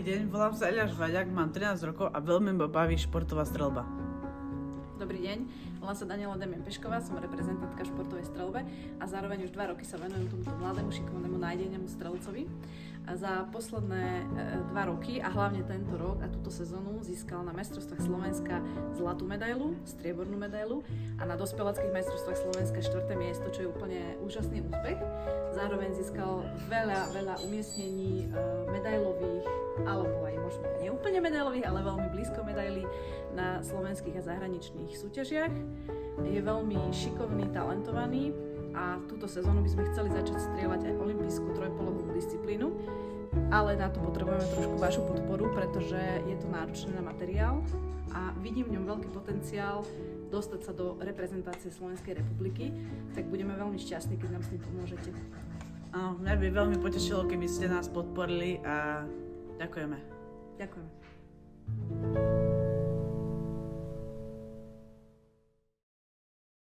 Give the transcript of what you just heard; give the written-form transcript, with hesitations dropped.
Dobrý deň, volám sa Eliáš Vaďák, mám 13 rokov a veľmi ma baví športová streľba. Dobrý deň, volám sa Daniela Demian Pešková, som reprezentantka športovej streľbe a zároveň už 2 roky sa venujem tomuto mladému šikovnému nádenému strelcovi. A za posledné 2 roky a hlavne tento rok a túto sezónu získal na majstrovstvách Slovenska zlatú medailu, striebornú medailu a na dospeláckých majstrovstvách Slovenska 4. miesto, čo je úplne úžasný úspech. Zároveň získal veľa umiestnení medailových, alebo aj možno neúplne medailových, ale veľmi blízko medailí na slovenských a zahraničných súťažiach. Je veľmi šikovný, talentovaný a túto sezónu by sme chceli začať strieľať aj olympijskú trojpolovú disciplínu, ale na to potrebujeme trošku vašu podporu, pretože je to náročné na materiál a vidím v ňom veľký potenciál dostať sa do reprezentácie Slovenskej republiky, tak budeme veľmi šťastní, keď nám s tým pomôžete. Áno, mňa by veľmi potešilo, keby ste nás podporili a ďakujeme. Ďakujem.